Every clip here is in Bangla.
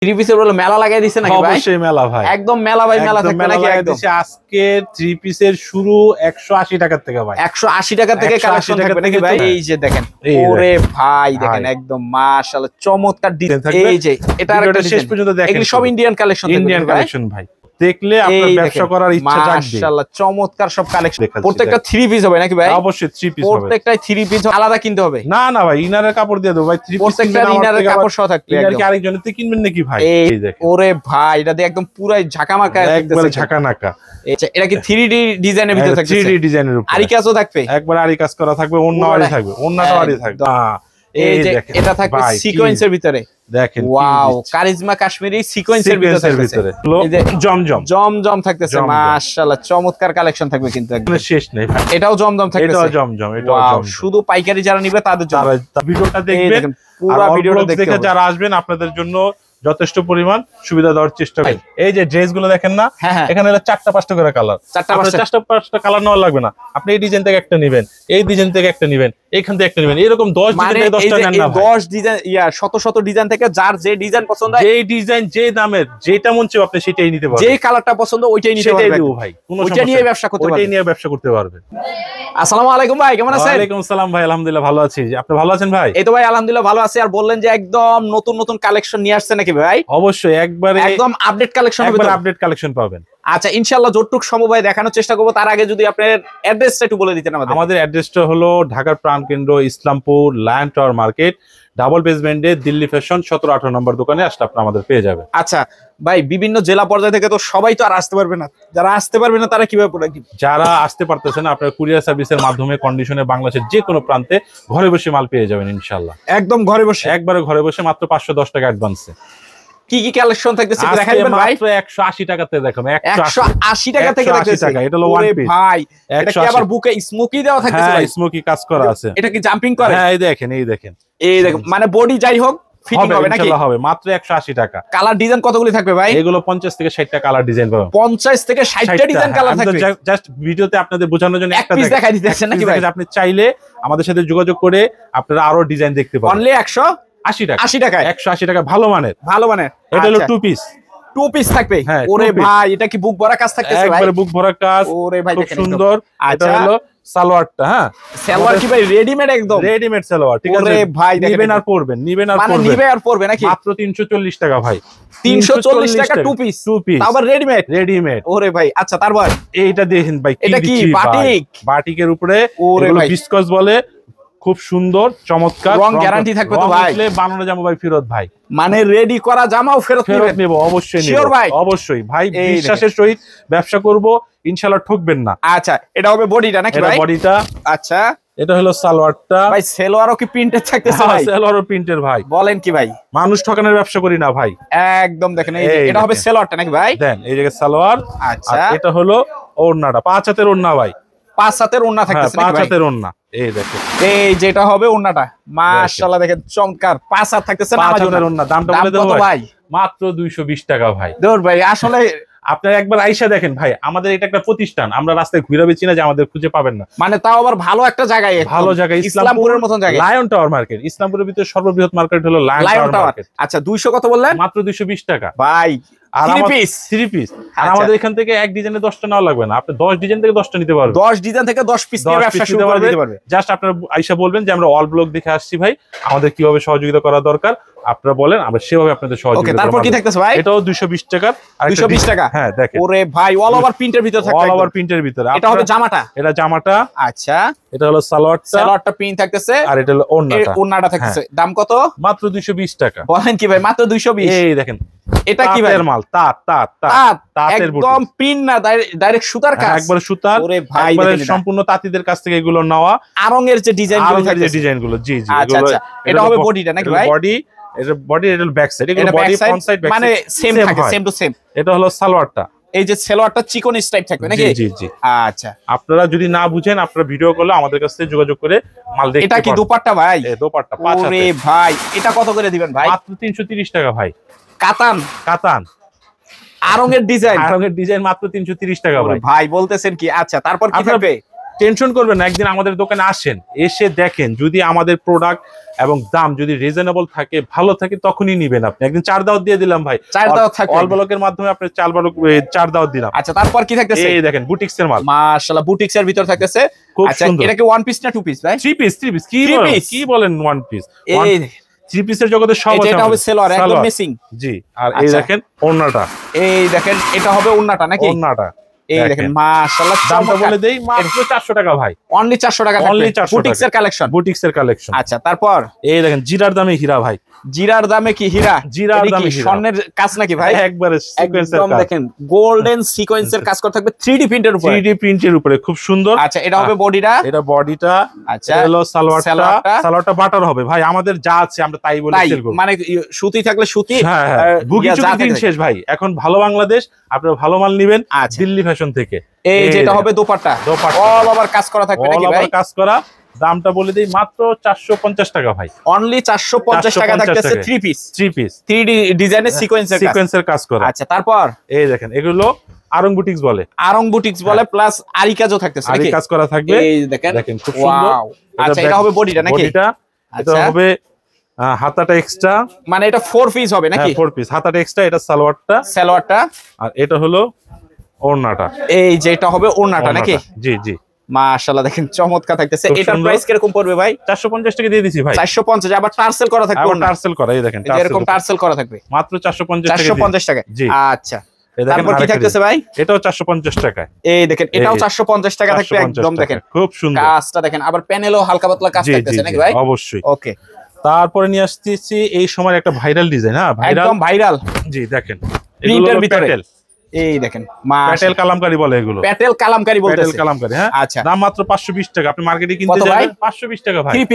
থ্রি পিসের বলে মেলা লাগাই দিছে নাকি ভাই? অবশ্যই মেলা ভাই, একদম মেলা ভাই, মেলা থাকবে নাকি? একদম আজকে থ্রি পিসের শুরু 180 টাকা থেকে ভাই, 180 টাকা থেকে কালেকশন থাকবে নাকি ভাই? এই যে দেখেন, ওরে ভাই দেখেন, একদম মাশাআল্লাহ চমৎকার ডিজাইন থাকবে। এই যে এটা আরেকটা শেষ পর্যন্ত দেখেন, এগুলো সব ইন্ডিয়ান কালেকশন, ইন্ডিয়ান কালেকশন ভাই, দেখলে আপনার ব্যবসা করার ইচ্ছা জাগবে। মাশাআল্লাহ চমৎকার সব কালেকশন। প্রত্যেকটা থ্রি পিস হবে নাকি ভাই? অবশ্যই থ্রি পিস হবে, প্রত্যেকটাই থ্রি পিস আলাদা কিনতে হবে? না না ভাই, ইনারের কাপড় দিয়ে দেব ভাই, থ্রি পিস প্রত্যেকটা ইনারের কাপড় সহ থাকবে। ইনার কি আরেকজনের থেকে কিনবেন নাকি ভাই? এই দেখেন, ওরে ভাই এটা দিয়ে একদম পুরাই ঝাঁকামাকা, একবারে ঝাঁকানাকা। এটা কি 3D ডিজাইনের ভিতরে থাকবে? 3D ডিজাইনের উপর আরি কাজও থাকবে, একবার আরি কাজ করা থাকবে, ওন্নাও আরি থাকবে, ওন্নাটাও আরি থাকবে। এই যে এটা থাকবে সিকোয়েন্সের ভিতরে, দেখেন ওয়াও, কারিজমা কাশ্মীরি সিকোয়েন্সের ভিতরে। এই যে জমজম জমজম থাকতেছে, মাশাআল্লাহ চমৎকার কালেকশন থাকবে কিন্তু একদম শেষ নেই ভাই। এটাও জমজম থাকতেছে, এটাও জমজম, এটাও জমজম। শুধু পাইকারি যারা নিবে তাদের জন্য ভিডিওটা দেখবেন, পুরো ভিডিওটা দেখে যারা আসবেন আপনাদের জন্য যথেষ্ট পরিমাণ সুবিধা দেওয়ার চেষ্টা করি। এই যে ড্রেস গুলো দেখেন না, এখানে 4টা 5টা করে কালার, 4টা 5টা কালার নেওয়া লাগবে না, আপনি এই ডিজাইন থেকে একটা নেবেন, এই ডিজাইন থেকে একটা নেবেন, এইখান থেকে একটা নেবেন, এরকম 10 ডিজাইন থেকে 10টা নেন না ভাই। 10 ডিজাইন শত শত ডিজাইন থেকে যার যে ডিজাইন পছন্দ হয়, যেই ডিজাইন যে দামের যেটা মন চায় আপনি সেটাই নিতে পারবেন, যেই কালারটা পছন্দ ওইটাই নিতে পারবেন, সেটাই দিব ভাই, কোনো সমস্যা নেই, ওইটাই নিয়ে ব্যবসা করতে পারবেন। আসসালামু আলাইকুম ভাই, কেমন আছেন? ওয়ালাইকুম আসসালাম ভাই, আলহামদুলিল্লাহ ভালো আছি, আপনি ভালো আছেন ভাই? এই তো ভাই আলহামদুলিল্লাহ ভালো আছি। আর বললেন যে একদম নতুন নতুন কালেকশন নিয়ে আসছে নাকি ভাই? অবশ্যই, একবারে একদম আপডেট কালেকশন হবে, একবার আপডেট কালেকশন পাবেন। আচ্ছা ইনশাআল্লাহ যতটুকু সম্ভব হয় দেখানোর চেষ্টা করব। তার আগে যদি আপনার অ্যাড্রেসটা একটু বলে দিতেন আমাদের। আমাদের অ্যাড্রেসটা হলো ঢাকার প্রাণকেন্দ্র Islampur lion tower market, double বেসমেন্টে দিল্লি ফ্যাশন 17-18 নম্বর দোকানে আসলে আপনি আমাদের পেয়ে যাবেন। আচ্ছা ভাই, বিভিন্ন জেলা পর্যায় থেকে তো সবাই তো আর আসতে পারবে না, যারা আসতে পারবে না তারা কিভাবে প্রোডাক্ট দিবে? যারা আসতে পারতেছেন আপনার কুরিয়ার সার্ভিসের মাধ্যমে কন্ডিশনে বাংলাদেশের যে কোনো প্রান্তে ঘরে বসে মাল পেয়ে যাবেন ইনশাআল্লাহ, একদম ঘরে বসে, একবারে ঘরে বসে, মাত্র 510 টাকা অ্যাডভান্সে। কি কি কালেকশন থাকতেছে দেখাবেন ভাই? মাত্র 180 টাকাতে দেখুন, 180 টাকা থেকে দেখতেছে। এটা হলো ওয়ান পিস ভাই, এটা কি আবার বুকে স্মোকি দেওয়া থাকতেছে ভাই? স্মোকি কাজ করা আছে। এটা কি জাম্পিং করে? হ্যাঁ এই দেখেন, এই দেখেন, এই দেখুন, মানে বডি যাই হোক ফিটিং হবে নাকি? ইনশাআল্লাহ হবে, মাত্র 180 টাকা। কালার ডিজাইন কতগুলি থাকবে ভাই? এগুলো 50 থেকে 60টা কালার ডিজাইন পাবেন। 50 থেকে 60টা ডিজাইন কালার থাকবে। জাস্ট ভিডিওতে আপনাদের বোঝানোর জন্য একটা পিস দেখাই দিতেছেন নাকি ভাই? আপনি চাইলে আমাদের সাথে যোগাযোগ করে আপনারা আরো ডিজাইন দেখতে পাবেন। অনলি 180 টাকা, 80 টাকা, 180 টাকা, ভালো মানের, ভালো মানের। এটা হলো টু পিস, টু পিস থাকবে। ওরে ভাই, এটা কি বুক ভরা কাজ থাকতেছে ভাই? একবারে বুক ভরা কাজ, ওরে ভাই খুব সুন্দর। এটা হলো সালোয়ারটা, হ্যাঁ সালোয়ার কি ভাই রেডিমেড? একদম রেডিমেড সালোয়ার, ঠিক আছে। ওরে ভাই নিবেন আর পরবেন, নিবেন আর পরবেন, নিবে আর পরবে নাকি? মাত্র 340 টাকা ভাই, 340 টাকা টু পিস, আবার রেডিমেড, রেডিমেড। ওরে ভাই আচ্ছা, তারপর এইটা দেখেন ভাই, এটা কি বাটিক? বাটিকের উপরে এগুলো বিস্কস বলে, খুব সুন্দর চমৎকার, রং গ্যারান্টি থাকবে তো ভাই? বানানো জামা ভাই ফেরত ভাই, মানে রেডি করা জামাও ফেরত নেব, অবশ্যই নেব ভাই, অবশ্যই ভাই, বিশ্বাসের সহিত ব্যবসা করব ইনশাআল্লাহ, ঠকবেন না। আচ্ছা এটা হবে বডিটা নাকি ভাই? এটা বডিটা। আচ্ছা এটা হলো সালোয়ারটা ভাই, সালোয়ারও কি প্রিন্টেড থাকতেছে ভাই? সালোয়ারও প্রিন্টের ভাই, বলেন কি ভাই? মানুষ ঠকানোর ব্যবসা করি না ভাই, একদম। দেখেন এটা হবে সালোয়ারটা নাকি ভাই? দেন এই যে সালোয়ার। আচ্ছা এটা হলো ওড়নাটা, 5 হাতের ওড়না ভাই, 5 হাতের ওড়না থাকতেছে নাকি ভাই? 5 হাতের ওড়না, এই দেখেন, এই যেটা হবে ওড়নাটা, মাশাআল্লাহ দেখেন চমৎকার, 5 হাত থাকতেছে না? 5 হাতের ওড়না। দামটা বলে দেব ভাই, মাত্র 220 টাকা ভাই। দূর ভাই, আসলে আপনারা একবার আইসা দেখেন ভাই, আমাদের এটা একটা প্রতিষ্ঠান, আমরা রাস্তায় ঘুরে বেচি না যে আমাদের খুঁজে পাবেন না, মানে তাও আবার ভালো একটা জায়গায়, ভালো জায়গায়, ইসলামপুরের মতন জায়গায়, লায়ন টাওয়ার মার্কেট। ইসলামপুরের ভিতরে সর্ববৃহৎ মার্কেট হলো লায়ন টাওয়ার মার্কেট। আচ্ছা 200 কত বললেন? মাত্র 220 টাকা ভাই, আর 3 পিস। আর আমাদের এখান থেকে এক ডিজাইনে 10টা নেওয়া লাগবে না, আপনি 10 ডিজাইন থেকে 10টা নিতে পারবেন, 10 ডিজাইন থেকে 10 পিস নিয়ে ব্যবসা শুরু করে দিতে পারবে। জাস্ট আপনারা আইসা বলবেন যে আমরা অল ব্লক দেখে আসছি ভাই, আমাদের কিভাবে সহযোগিতা করা দরকার আপনারা বলেন, আমরা সেভাবে আপনাদের সহযোগিতা করব। তারপর কি থাকতেছে ভাই? এটাও 220 টাকা। আর 220 টাকা, হ্যাঁ দেখেন, ওরে ভাই অল ওভার প্রিন্টের ভিতর থাকবে, অল ওভার প্রিন্টের ভিতরে। এটা হবে জামাটা, এটা জামাটা। আচ্ছা এটা হলো সালোয়ারটা প্রিন্ট থাকতেছে, আর এটা হলো ওড়নাটা থাকতেছে। দাম কত? মাত্র 220 টাকা। বলেন কি ভাই, মাত্র 220? এই দেখেন, এটা কি ভাই? মাল তাঁতের একদম প্রিন্ট না, ডাইরেক্ট সুতার কাজ, একবারে সুতার। ওরে ভাই সম্পূর্ণ তাঁতিদের কাছ থেকে এগুলো নেওয়া, আরঙের যে ডিজাইনগুলো থাকে, যে ডিজাইনগুলো। জি জি, আচ্ছা এটা হবে বডিটা নাকি ভাই? বডি, এটা বডি, এটা ব্যাক সাইড, এগুলো body front side back side মানে সেম থাকে, সেম টু সেম। এটা হলো সালোয়ারটা, এই যে সালোয়ারটা চিকন স্টাইপ থাকবে নাকি? জি জি। আচ্ছা আপনারা যদি না বুঝেন, আপনারা ভিডিও করলে আমাদের কাছ থেকে যোগাযোগ করে মাল দেখতে পারবেন। এটা কি দোপাট্টা ভাই? এই দোপাট্টা 5 হাতে। ওরে ভাই, এটা কত করে দিবেন ভাই? মাত্র 330 টাকা ভাই। কাতান আরঙের ডিজাইন, মাত্র 330 টাকা ভাই। ভাই বলতেছেন কি? আচ্ছা তারপর কি থাকবে? টেনশন করবেন না, একদিন আমাদের দোকানে আসেন, এসে দেখেন, যদি আমাদের প্রোডাক্ট এবং দাম যদি রিজনেবল থাকে, ভালো থাকে, তখনই নিবেন আপনি। একদিন 4 দাওয়াত দিয়ে দিলাম ভাই, 4 দাওয়াত থাকে অল ব্লকের মাধ্যমে আপনি 4 দাওয়াত দিলাম। আচ্ছা, তারপর কি থাকতেছে? এই দেখেন বুটিক্স এর মাল, মাশাআল্লাহ বুটিক্স এর ভিতর থাকতেছে। আচ্ছা, এটা কি ওয়ান পিস না টু পিস ভাই? 3 পিস। কি বলেন ওয়ান পিস? এই 3 পিসের জগতে সব আছে। এটা হবে সেলোয়ার, একদম মিসিং। জি, আর এই দেখেন ওন্নাটা, এই দেখেন এটা হবে ওন্নাটা নাকি? ওন্নাটা এই দেখেন মাশাআল্লাহ, দামটা বলে দেই মাত্র 400 টাকা ভাই, অনলি 400 টাকা থাকবে। বুটিক্স এর কালেকশন। আচ্ছা, তারপর এই দেখেন জিরার দামে হীরা ভাই, জিরার দামে কি হীরা? জিরার দামে হীরা, স্বর্ণের কাজ নাকি ভাই? একবারে সিকোয়েন্সের কাজ, দেখেন গোল্ডেন সিকোয়েন্সের কাজ করা থাকবে 3D প্রিন্টের উপরে, 3D প্রিন্টের উপরে, খুব সুন্দর। আচ্ছা, এটা হবে বডিটা, এটা বডিটা। আচ্ছা, হলো সালোয়ারটা বাটার হবে ভাই, আমাদের যা আছে আমরা তাই বলে সেল করব, মানে সুতি থাকলে সুতি, হ্যাঁ বুগি চুকি দিন শেষ ভাই। এখন ভালো বাংলাদেশ, আপনারা ভালো মাল নেবেন দিল্লি ফ্যাশন থেকে। এই যেটা হবে দোপাট্টা, অল ওভার কাজ করা থাকবে নাকি ভাই? কাজ করা, দামটা বলে দেই মাত্র 450 টাকা ভাই, অনলি 450 টাকা থাকতেছে 3 পিস 3D ডিজাইনের সিকোয়েন্সের কাজ করা। আচ্ছা, তারপর এই দেখেন এগুলো আরং বুটিক্স বলে, প্লাস আরি কাজও থাকতেছে নাকি? আরি কাজ করা থাকবে, এই দেখেন খুব সুন্দর। আচ্ছা, এটা হবে বডিটা নাকি? এটা হবে হাতাটা এক্সট্রা, মানে এটা 4 পিস হবে নাকি? 4 পিস, হাতাটা এক্সট্রা, এটা সালোয়ারটা, আর এটা হলো ওড়নাটা। এই যে এটা হবে ওড়নাটা নাকি? জি মাশাআল্লাহ, দেখেন চমৎকার থাকতেছে। এটার প্রাইস কিরকম পড়বে ভাই? 450 টাকা দিয়ে দিছি ভাই। 450, আবার টার্সেল করা থাকবে, টার্সেল করা, এই দেখেন এরকম টার্সেল করা থাকবে মাত্র 450 টাকা। জি, আচ্ছা। তারপর কি থাকতেছে ভাই? এটাও 450 টাকা। এই দেখেন এটাও 450 টাকা থাকবে, একদম দেখেন খুব সুন্দর কাজটা দেখেন, আবার প্যানেলও হালকা পাতলা কাজ থাকতেছে নাকি ভাই? অবশ্যই। ওকে, তারপরে নিয়ে আসতেছি এই সময় একটা ভাইরাল ডিজাইন, হ্যাঁ একদম ভাইরাল। জি, দেখেন প্রিন্টের ভিতরে, এই দেখেন প্যাটেল কালামকারী বলে, এগুলো প্যাটেল কালামকারী বলতেছে, প্যাটেল কালামকারী। হ্যাঁ, আচ্ছা, দাম মাত্র 520 টাকা। আপনি মার্কেটে কিনতে যাবেন 520 টাকা ভাই, 3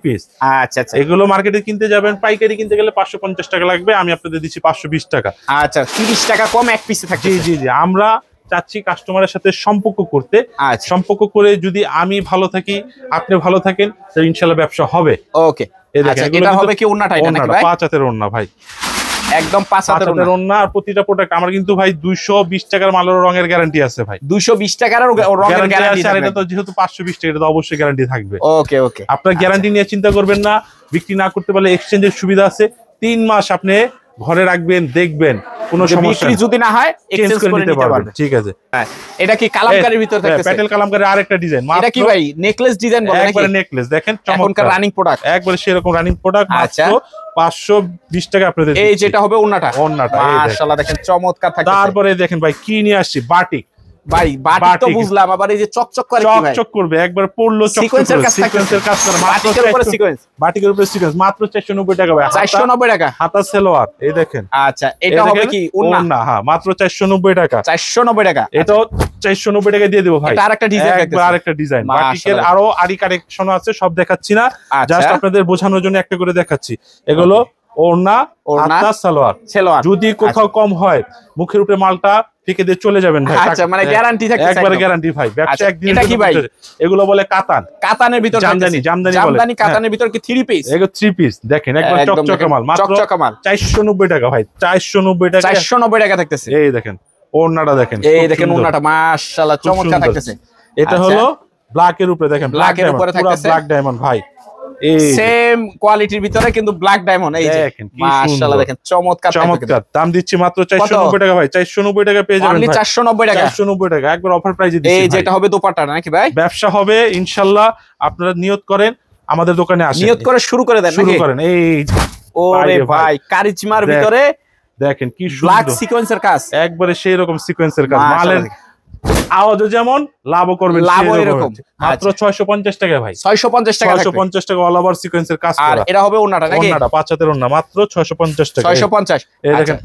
পিস। আচ্ছা, এগুলো মার্কেটে কিনতে যাবেন, পাইকারি কিনতে গেলে 550 টাকা লাগবে, আমি আপনাদের দিচ্ছি 520 টাকা। আচ্ছা, 30 টাকা কম এক পিসে থাকে। জি, আমরা চাচ্ছি কাস্টমারের সাথে সম্পর্ক করতে। সম্পর্ক করে যদি আমি ভালো থাকি, আপনি ভালো থাকেন, তাহলে ইনশাআল্লাহ ব্যবসা হবে। ওকে, আচ্ছা, এটা হবে কি ওন্নাটা? এটা নাকি ভাই? 5 হাতের ওন্না ভাই, একদম 5 হাতের ওন্না। আর প্রতিটা প্রোডাক্ট আমার কিন্তু ভাই 220 টাকার মালের রঙের গ্যারান্টি আছে ভাই, 220 টাকার রঙের গ্যারান্টি আছে। আর এটা তো যেহেতু 520 টাকা, এটা তো অবশ্যই গ্যারান্টি থাকবে। ওকে, আপনার গ্যারান্টি নিয়ে চিন্তা করবেন না। বিক্রি না করতে পারলে এক্সচেঞ্জের সুবিধা আছে, 3 মাস আপনি ঘরে রাখবেন, দেখবেন, কোনো সমস্যা বিক্রি যদি না হয় এক্সচেঞ্জ করে নিতে পারবেন। ঠিক আছে। এটা কি কালামকারীর ভিতর থাকতেছে? প্যাটেল কালামকারী আরেকটা ডিজাইন। এটা কি ভাই নেকলেস ডিজাইন বলে নাকি? একবারে নেকলেস, দেখেন চমৎকার রানিং প্রোডাক্ট, একবারে সেরকম রানিং প্রোডাক্ট। আচ্ছা, 520 টাকা আপনাদের। এই যেটা হবে ওন্নাটা, মাশাআল্লাহ দেখেন চমৎকার থাকতেছে। তারপরে দেখেন ভাই কি নিয়ে আসছি, বাটিক ভাই, বাটিক তো বুঝলাম, আবার এই যে চকচক করে, কি ভাই চকচক করবে, একবার পড়লো সিকোয়েন্সের কাজ করে, বাটিকের উপরে সিকোয়েন্স, বাটিকের উপরে সিকোয়েন্স, মাত্র 490 টাকা ভাই, 490 টাকা। হাতা সালোয়ার, এই দেখেন। আচ্ছা, এটা হবে কি ওন্না? হ্যাঁ, মাত্র 490 টাকা। 490 টাকা, এটাও 490 টাকা দিয়ে দেব ভাই। এটা আরেকটা ডিজাইন, একবার আরেকটা ডিজাইন। বাটিকের আরো আরি কালেকশন আছে, সব দেখাচ্ছি না, জাস্ট আপনাদের বোঝানোর জন্য একটা করে দেখাচ্ছি। এগুলো ওড়না, হাতা, সালোয়ার। যদি কোথাও কম হয়, মুখের উপরে মালটা ফেকে দিয়ে চলে যাবেন ভাই। আচ্ছা, মানে গ্যারান্টি থাকে, একবারে গ্যারান্টি ভাই, ব্যবসা একদিন। এটা কি ভাই? এগুলো বলে কাতানের ভিতর, জামদানি কাতানের ভিতর কি 3 পিস? এগুলো 3 পিস, দেখেন একবার চকচকে মাল, মাত্র 490 টাকা ভাই, 490 টাকা, 490 টাকা থাকতেছে। এই দেখেন ওড়নাটা, দেখেন এই দেখেন ওড়নাটা, মাশাআল্লাহ চমৎকার থাকতেছে। এটা হলো ব্ল্যাক এর উপরে, দেখেন ব্ল্যাক এর উপরে থাকতেছে, ব্ল্যাক ডায়মন্ড ভাই, সেম কোয়ালিটির ভিতরে কিন্তু ব্ল্যাক ডায়মন্ড। এই যে মাশাআল্লাহ দেখেন চমৎকার। দাম দিচ্ছি মাত্র 490 টাকা ভাই, 490 টাকা পেয়ে যাবেন। অনলি 490 টাকা, 490 টাকা, একবার অফার প্রাইসে দিচ্ছি। এই যেটা হবে দোপাট্টা নাকি ভাই? ব্যবসা হবে ইনশাআল্লাহ। আপনারা নিয়ত করেন, আমাদের দোকানে আসেন, নিয়ত করে শুরু করে দেন, শুরু করেন। এই ওরে ভাই, কারিজমার ভিতরে দেখেন কি সুন্দর ব্ল্যাক সিকোয়েন্সের কাজ, একবারে সেই রকম সিকোয়েন্সের কাজ। মালের আওয়াজও যেমন, লাভও করবেন এরকম। মাত্র 650 টাকা ভাই, 650 টাকা, 650 টাকা অল ওভার সিকোয়েন্সের কাজ করা। আর এটা হবে ওন্নাটা নাকি? ওন্নাটা 5 হাতের ওন্না, মাত্র 650 টাকা, 650। এই দেখেন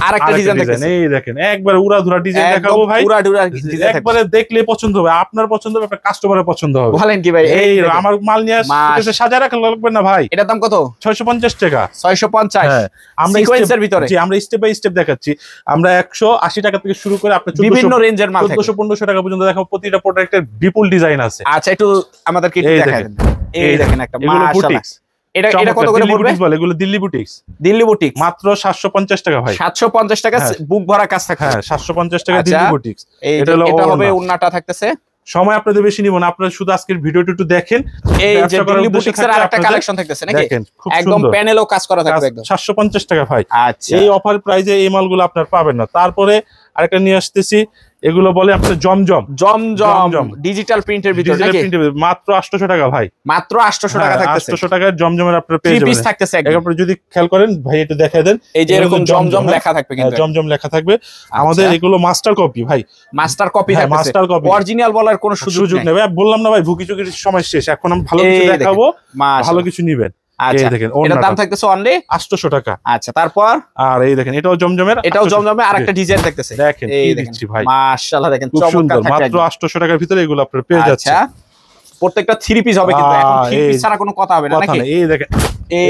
আরেকটা ডিজাইন দেখেন, এই দেখেন একবার উড়াধুরা ডিজাইন দেখাবো ভাই, উড়াধুরা ডিজাইন, একবারে দেখলে পছন্দ হবে, আপনার পছন্দ হবে, আপনার কাস্টমারের পছন্দ হবে। বলেন কি ভাই? এই আমার মাল নিয়ে এসে সাজায় রাখা লাগবে না ভাই। এটার দাম কত? 650 টাকা, 650। হ্যাঁ, আমরা সিকোয়েন্সের ভিতরে, জি, আমরা স্টেপ বাই স্টেপ দেখাচ্ছি। আমরা 180 টাকা থেকে শুরু করে আপনার বিভিন্ন রেঞ্জের মাল, 1400-1500 টাকা পর্যন্ত দেখাবো। প্রতিটা প্রোডাক্টের বিপুল ডিজাইন আছে। আচ্ছা, একটু আমাদেরকে একটু দেখান। এই দেখেন একটা মাশাআল্লাহ, এটা কত করে পড়বে? এগুলো দিল্লি বুটিক্স, মাত্র 750 টাকা ভাই, 750 টাকা বুক ভরা কাজ থাকে। হ্যাঁ, 750 টাকা দিল্লি বুটিক্স। এটা হবে ওন্নাটা থাকতেছে, সময় আপনাদের বেশি নিব না, আপনারা শুধু আজকের ভিডিওটা একটু দেখেন। এই যে দিল্লি বুটিক্সের আরেকটা কালেকশন থাকতেছে নাকি, একদম প্যানেলও কাজ করা থাকবে একদম 750 টাকা ভাই। আচ্ছা, এই অফার প্রাইসে এই মালগুলো আপনারা পাবেন না। তারপরে আরেকটা নিয়ে আসতেছি, এগুলো বলে আপনার জমজম ডিজিটাল প্রিন্টের ভিতর নাকি, মাত্র 800 টাকা ভাই, মাত্র 800 টাকা থাকতেছে। 800 টাকার জমজমের আপনারা পেয়ে যাবেন, 3 পিস থাকতেছে একদম। আপনি যদি খেয়াল করেন ভাই, একটু দেখায় দেন, এই যে এরকম জমজম লেখা থাকবে, কিন্তু জমজম লেখা থাকবে। আমাদের এগুলো মাস্টার কপি ভাই, মাস্টার কপি থাকবে, মাস্টার কপি, অরিজিনাল বলার কোনো সুযোগ নেই। বললাম না ভাই, ভুকি চুকির সময় শেষ, এখন আমি ভালো কিছু দেখাবো, ভালো কিছু নিবেন। আচ্ছা, দেখেন এটার দাম থাকতেছে অনলি 800 টাকা। আচ্ছা, তারপর আর এই দেখেন এটাও জমজমের, আরেকটা ডিজাইন দেখতেছে, দেখেন এই দেখছি ভাই, মাশাআল্লাহ দেখেন চমৎকার থাকবে, মাত্র 800 টাকার ভিতরে এগুলো আপনারা পেয়ে যাচ্ছেন। আচ্ছা, প্রত্যেকটা 3 পিস হবে, কিন্তু এখন 3 পিস ছাড়া কোনো কথা হবে না নাকি। এই দেখেন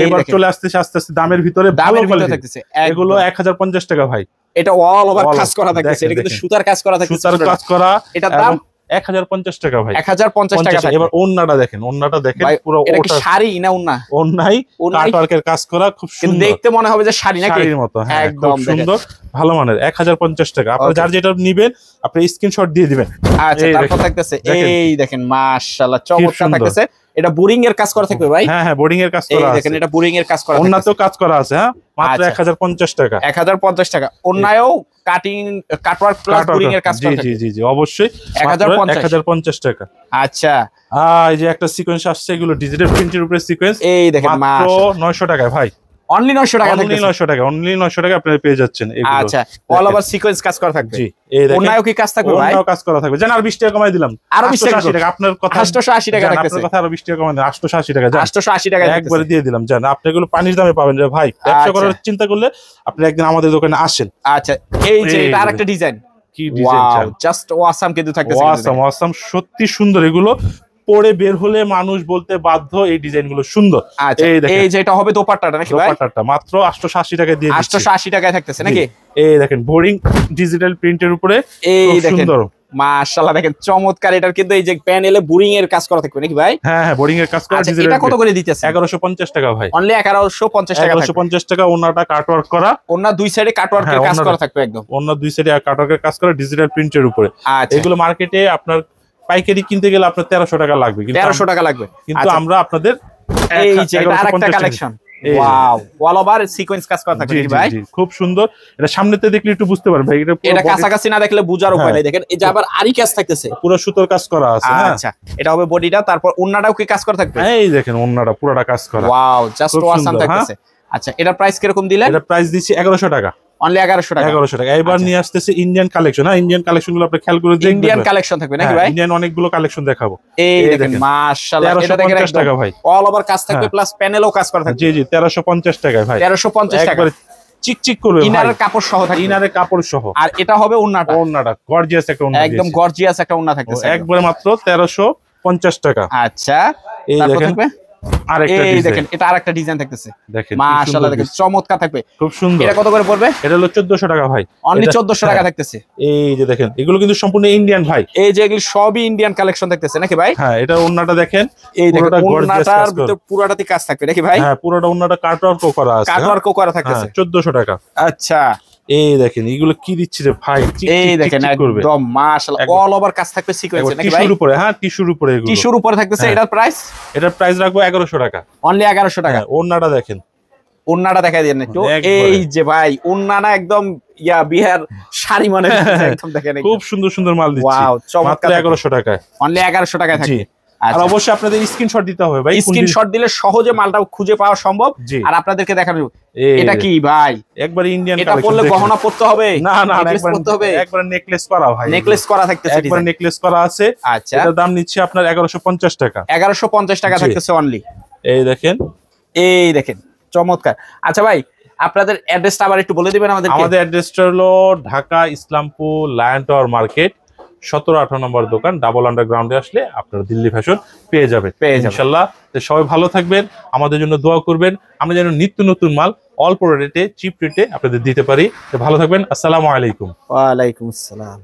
এবার চলে আস্তে আস্তে দামের ভিতরে ভালো কোয়ালিটি থাকতেছে, এগুলো 1050 টাকা ভাই। এটা অল ওভার কাজ করা থাকতেছে, এটা কিন্তু সুতার কাজ করা থাকতেছে, সুতার কাজ করা। এটার দাম 1050 টাকা ভাই, 1050 টাকা। এবার ওন্নাটা দেখেন, ওন্নাটা দেখেন পুরো এটা কি শাড়ি না ওন্না? ওন্নাই কাটওয়ার্কের কাজ করা, খুব সুন্দর, দেখতে মনে হবে যে শাড়ি নাকি, শাড়ির মতো, হ্যাঁ একদম সুন্দর ভালো মানের। 1050 টাকা। আপনি যার যেটা নেবেন আপনি স্ক্রিনশট দিয়ে দিবেন। আচ্ছা, তারপর থাকতেছে এই দেখেন মাশাআল্লাহ চমৎকার থাকতেছে। এটা বোরিং এর কাজ করা থাকবে ভাই, হ্যাঁ বোরিং এর কাজ করা আছে, দেখেন এটা বোরিং এর কাজ করা, ওন্নাতেও কাজ করা আছে, হ্যাঁ মাত্র 1050 টাকা। 1050 টাকা ওন্নায়ও কাটওয়ার্ক প্লাস বোরিং এর কাজ করা থাকবে। জি অবশ্যই 1050 টাকা। আচ্ছা, এই যে একটা সিকোয়েন্স আসছে, এগুলো ডিজিটাল প্রিন্টের উপরে সিকোয়েন্স, এই দেখেন মাত্র 900 টাকা ভাই, অনলি 900 টাকা, অনলি 900 টাকা, অনলি 900 টাকা আপনারা পেয়ে যাচ্ছেন এগুলো। আচ্ছা, অল ওভার সিকোয়েন্স কাজ করা থাকবে। জি, এই দেখেন ওন্নায়ও কি কাজ থাকবে ভাই? ওন্নায়ও কাজ করা থাকবে। জান আর 20 টাকা কমাই দিলাম, আরো 20 টাকা। আপনার কথা 880 টাকা থাকতেছে, আপনার কথা আরো 20 টাকা কমাই দিলাম, 880 টাকা। 880 টাকা একবারে দিয়ে দিলাম। জান আপনি এগুলো পানির দামে পাবেন রে ভাই, ব্যবসা করার চিন্তা করলে আপনি একদিন আমাদের দোকানে আসেন। আচ্ছা, এই যে এটা আরেকটা ডিজাইন, কি ডিজাইন চান, জাস্ট ওয়াসাম কিন্তু থাকতেছে, ওয়াসাম সত্যি সুন্দর। এগুলো পরে বের হলে মানুষ বলতে বাধ্য এই ডিজাইন গুলো সুন্দর। এই যে এটা হবে দোপাট্টাটা নাকি ভাই? দোপাট্টাটা মাত্র 880 টাকা দিয়ে দিচ্ছি। 880 টাকায় থাকতেছে নাকি? এই দেখেন বোরিং ডিজিটাল প্রিন্টের উপরে, এই দেখেন মাশাআল্লাহ দেখেন চমৎকার। এটার কিন্তু এই যে প্যানেলে বোরিং এর কাজ করা থাকবে নাকি ভাই? হ্যাঁ বোরিং এর কাজ করা। এটা কত করে দিতেছে? 1150 টাকা ভাই, অনলি 1150 টাকা। 1150 টাকা। ওন্নাটা কাটওয়ার্ক করা, ওন্না দুই সাইডে কাটওয়ার্কের কাজ করা থাকবে একদম, ওন্না দুই সাইডে কাটওয়ার্কের কাজ করা ডিজিটাল প্রিন্টের উপরে। এগুলো মার্কেটে আপনার পাইকারি কিনতে গেলে আপনার 1300 টাকা লাগবে, 1300 টাকা লাগবে, কিন্তু আমরা আপনাদের এই যে এটা আরেকটা collection, wow all over sequence কাজ করা থাকবে ভাই, খুব সুন্দর। এটা সামনেতে দেখলে একটু বুঝতে পারবেন ভাই, এটা কাছাকাছি না দেখলে বুঝার উপায় নাই। দেখেন এই যে আবার আরি কাজ থাকতেছে, পুরো সুতোর কাজ করা আছে। আচ্ছা, এটা হবে বডিটা, তারপর ওন্নাটাও কি কাজ করা থাকবে? এই দেখেন ওন্নাটা পুরোটা কাজ করা, ওয়াও জাস্ট ওয়াসাম থাকতেছে। আচ্ছা, এটা প্রাইস কিরকম দিলেন? এটা প্রাইস দিচ্ছি 1100 টাকা, অনলি 1100 টাকা। 1100 টাকা। এবার নিয়ে আসতেছে ইন্ডিয়ান কালেকশন। হ্যাঁ ইন্ডিয়ান কালেকশন গুলো আপনি খেয়াল করে দেখবেন, ইন্ডিয়ান কালেকশন থাকবে নাকি ভাই? ইন্ডিয়ান অনেকগুলো কালেকশন দেখাবো। এই দেখেন মাশাআল্লাহ, এটা দেখেন 1350 টাকা ভাই, অল ওভার কাজ থাকবে প্লাস প্যানেলও কাজ করা থাকবে। জি 1350 টাকা ভাই, 1350 টাকা চিকচিক করবে ভাই, ইনারের কাপড় সহ থাকবে, ইনারের কাপড় সহ। আর এটা হবে ওন্নাটা, ওন্নাটা গর্জিয়াস একটা ওন্না, একদম গর্জিয়াস একটা ওন্না থাকতেছে, একবারে মাত্র 1350 টাকা। আচ্ছা, এই দেখেন আরেকটা ডিজাইন, দেখেন এটা আরেকটা ডিজাইন থাকতেছে, দেখেন মাশাআল্লাহ দেখেন চমৎকার থাকবে, খুব সুন্দর। এটা কত করে পড়বে? এটা হলো 1400 টাকা ভাই, অনলি 1400 টাকা থাকতেছে। এই যে দেখেন এগুলো কিন্তু সম্পূর্ণ ইন্ডিয়ান ভাই, এই যে এগুলো সবই ইন্ডিয়ান কালেকশন থাকতেছে নাকি ভাই? হ্যাঁ এটা ওন্নাটা দেখেন, এই দেখেন ওন্নাটার ভিতর পুরোটাতে কাজ থাকবে নাকি ভাই? হ্যাঁ পুরোটা ওন্নাটা কাটওয়ার্কও করা আছে, কাটওয়ার্কও করা থাকতেছে। 1400 টাকা। আচ্ছা, এই দেখেন এগুলো কি দিচ্ছে রে ভাই, এই দেখেন একদম মাশাআল্লাহ অল ওভার কাজ থাকবে সিকোয়েন্স নাকি ভাই? টিস্যুর উপরে, হ্যাঁ টিস্যুর উপরে, এগুলো টিস্যুর উপরে থাকতেছে। এটার প্রাইস রাখবো 1100 টাকা, অনলি 1100 টাকা। ওন্নাটা দেখেন, ওন্নাটা দেখাই দেন একটু। এই যে ভাই ওন্নাটা একদম বিহার শাড়ি মানে একদম দেখেন, খুব সুন্দর সুন্দর মাল দিচ্ছি, ওয়াও চমৎকার। 1100 টাকায়, অনলি 1100 টাকায় থাকবে। আর অবশ্যই আপনাদের স্ক্রিনশট দিতে হবে ভাই, স্ক্রিনশট দিলে সহজে মালটা খুঁজে পাওয়া সম্ভব। আর আপনাদেরকে দেখানো, এটা কি ভাই একবার ইন্ডিয়ান কালেকশন, এটা পরলে গহনা পরতে হবে না, একবার নেকলেস করা ভাই, নেকলেস করা থাকতেছে, একবার নেকলেস করা আছে। আচ্ছা, এটার দাম নিচ্ছে আপনার 1150 টাকা, 1150 টাকা থাকতেছে অনলি। এই দেখেন চমৎকার। আচ্ছা ভাই আপনাদের অ্যাড্রেসটা আবার একটু বলে দিবেন আমাদেরকে? আমাদের অ্যাড্রেসটা হলো Dhaka Islampur lion tower market 17-18 নম্বর দোকান, ডাবল আন্ডারগ্রাউন্ডে আসলে আপনারা দিল্লি ফ্যাশন পেয়ে যাবেন ইনশাআল্লাহ। সবাই ভালো থাকবেন, আমাদের জন্য দোয়া করবেন, আমরা যেন নিত্য নতুন মাল অল্প রেটে চিপ রেটে আপনাদের দিতে পারি। ভালো থাকবেন, আসসালামু আলাইকুম। ওয়া আলাইকুম আসসালাম।